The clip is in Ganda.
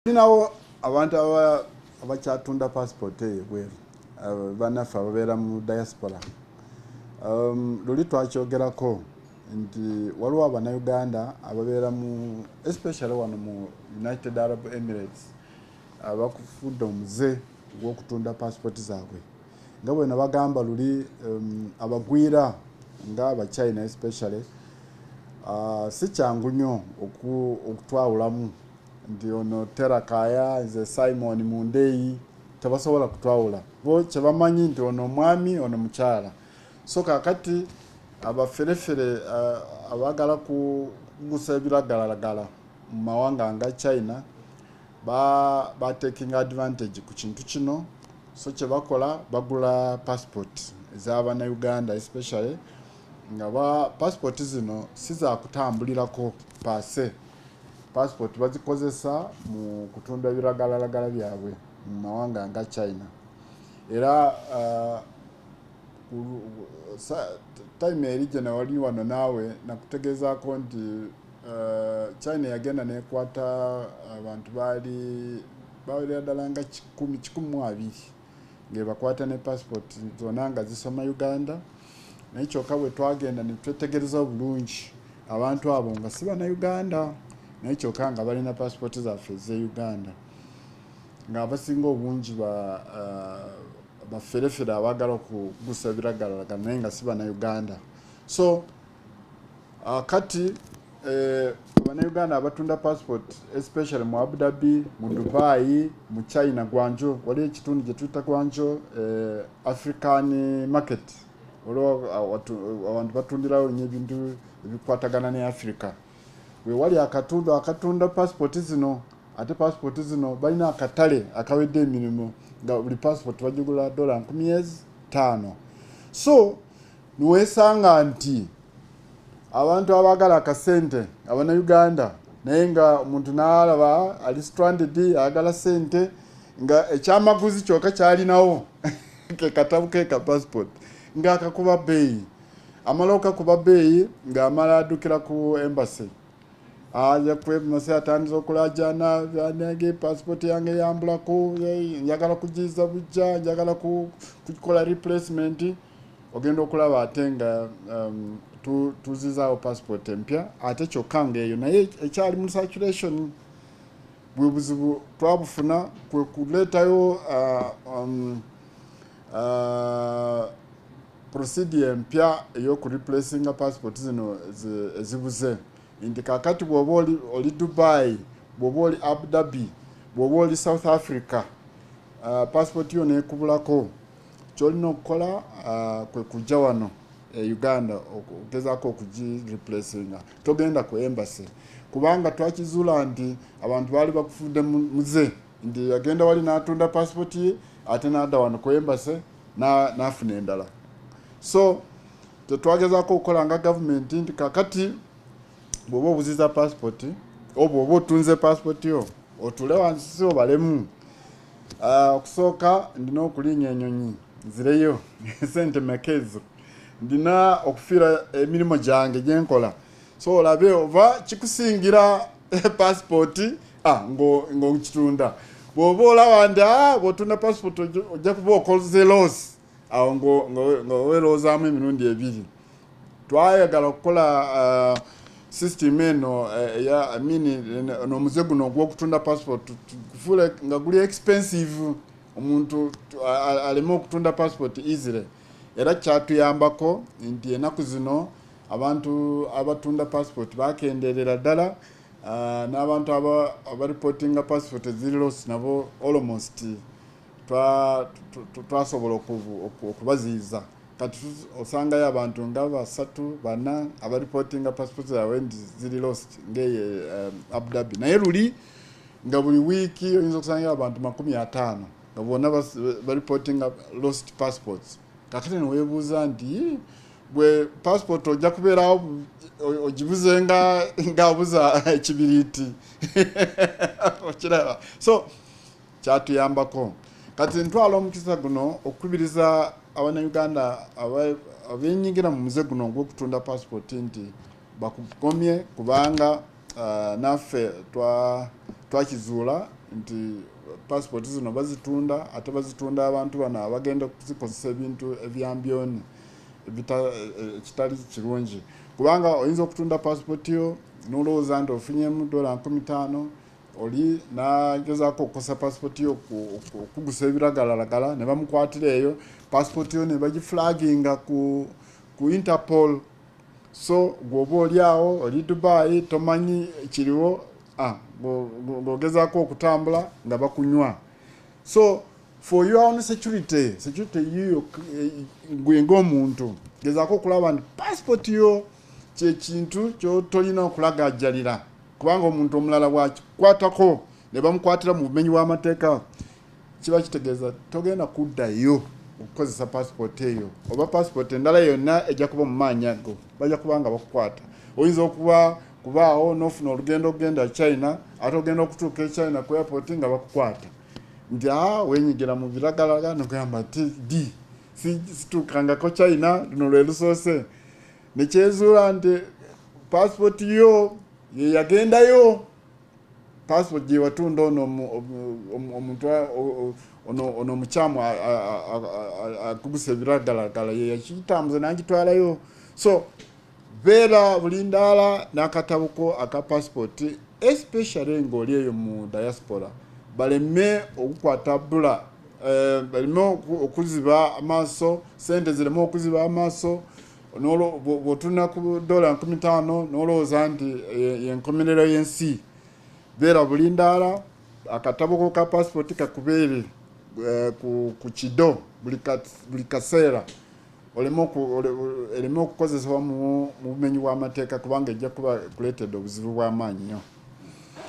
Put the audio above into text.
Ninawo abantu abakyatunda passport ebweru banaffe ababeera mu diaspora. Luli twakyogerako nti waliwo Abannayuganda ababeera mu especially wano mu United Arab Emirates abakufudde omuze gw'okutunda passport zaabwe. Nga bwe nabagamba luli abagwira nga Abachina especially si kyangu nnyo okutwawulamu nti ono Terakaya nze Simon Mundeyi tebasobola kutwawula bo kyebamanyi nti ono mwami ono mukyala. So kakati abaferefere abagala kugusa ebiragalalagala mu mawanga nga China ba taking advantage ku kintu kino. So kyebakola bagula passport ez'Abannayuganda especially nga passport zino siza kutambulirako pase. Passport bazikozesa mu kutunda ebiragalalagala byabwe mu mawanga nga China. Era time erijja wali wano naawe nakutegezaako nti China yagenda nekwata abantu bawerera ddala nga 120 ngebakwata ne passport zonna nga zisoma Uganda. Naye kyokka bwe twagenda ne twetegereza bulungi abantu abo nga si Bannayuganda naye kyokka nga balina passport zaffe ez'Uganda nga abasinga obungi baferefere abagala okugusa ebiragalalagala naye nga si Bannayuganda. So kati Abannayuganda abatunda passport especially mu Abu Dhabi, mu Dubai, mu China, Guangzhou, waliwo ekitundu gye tuyita Guangzhou African market. Abantu batundirawo nnyo ebintu ebikwatagana ne Africa. We wali akatunda passport zino, ate passport zino balina akatale akawedde emirimu nga buli passport bagigula $5,000. So niwesanga nti abantu abagala akasente Abannayuganda naye nga omuntu n'alaba ali stranded agala sente nga ekyamaguzi kyokka kyalinawo ke katabu ke ka passport nga akakuba bbeeyi. Amala okakuba bbeeyi nga amala addukira ku embassy aja kwemasa atandiza okulajana nage passport yange yambulako njagala kugiza bujja njagala kukola replacement ogenda okulaba ate nga tuzizaawo passport empya ate kyokka ngaeyo naye ekyali mu saturation bwe buzibu twabufuna kwe kuleetayo procedure empya ey'okureplacinga passport zino ezibuze. Nti kakati bw'oba oli Dubai, bw'oba oli Abu Dhabi, bw'oba oli South Africa, passport yo nekubulako kyolina okukola kwe kujja wano Uganda okugezaako okugireplacinga. Togenda ku embassy kubanga twakizuula nti abantu baali bakufudde muze nti agenda wali n'atunda passport ye ate n'adda wano ku embassy n'afuna endala. So tetwagezaako okukola nga government nti kakati bw'oba obuziza passport bw'oba otunze passport yo otule wansi obalemu. Okusooka ndina okulinnya ennyonyi nzireyo sente mekezo ndina okufiira emirimu gyange gyenkola. So olabe oba kikusingira passport ng'okitunda. Bw'oba olaba nti bw'otunda passport ojja kuba okoze loss awo ng'oweeroozaamu emirundi ebiri. Twayagala okukola system eno n'omuze guno ogw'okutunda passport kufuule nga guli expensive omuntu aleme okutunda passport easily. Era kyatuyambako nti ennaku zino abantu abatunda passport bakendeerera ddala n'abantu abaripotinga passport eziri loss nabo almost twasobola okubaziiza. Kati osangayo abantu nga 3-4 abaripotinga passport zaabwe ziri lost ngeye Abu Dhabi. Naye luli nga buli wiiki oyinza okusangayo abantu 50 nga bonna baripotinga lost passports. Kakati neweebuuza nti bwe passport ojja kubeerawo ogibuze nga abuza ekibiriiti okiraba. So kyatuyambako. Kati ntwala omukisa guno okukubiriza Abannayuganda abenyigira mu muze guno ogw'okutunda passport nti bakugomye kubanga naffe twakizuula nti passport zino bazitunda ate bazitunda abantu bano abagenda kuzikozesa ebintu ebyambyoni ekitali kirungi kubanga oyinza okutunda passport yo nolowooza nti ofunyemu $50 oli nagezaako okukosa passport yo okugusa ebiragalalagala ne bamukwatira eyo passport yo ne bagiflaginga ku Interpol. So gwoba oli awo oli Dubai tomanyi kiriwo ng'ogezaako okutambula nga bakunywa. So for your own security yiyo gwe ng'omuntu gezaako okulaba nti passport yo kyekintu kyotolina okulagajjalira kubanga omuntu omulala bwakikwatako ne bamukwatira mu bumenyi bw'amateeka kiba kitegeeza togenda kuddayo okukozesa passport eyo oba passport endala yonna ejja kuba mu maanyi ago bajja kubanga bakukwata. Oyinza kubaawo n'ofuna olugendo okugenda China ate ogenda okutuuka China ku airport nga bakukwata nti wenyigira mu biragalaga nogamba ti situukangako China luno lwe lusoose nekyezuula nti passport yo yeyagendayo passport gye watunda omuntu ono omukyamu akuguse ebiragalagala yeyakitambuza n'agitwalayo. So beera bulindaala n'akatabuko aka passport especially ng'oli eyo mu diaspora baleme okukwata bbula baleme okuziba amaaso sente zireme okuziba amaaso bw'otuna ku $50 n'olowooza nti y'enkomerero y'ensi. Beera bulindaala akatabuko ka passport kakubeere ku kido buli kaseera oleme okukozesebwa mu bumenyi bw'amateeka kubanga ejja kuba kuleetedde obuzibu bw'amaanyi nnyo.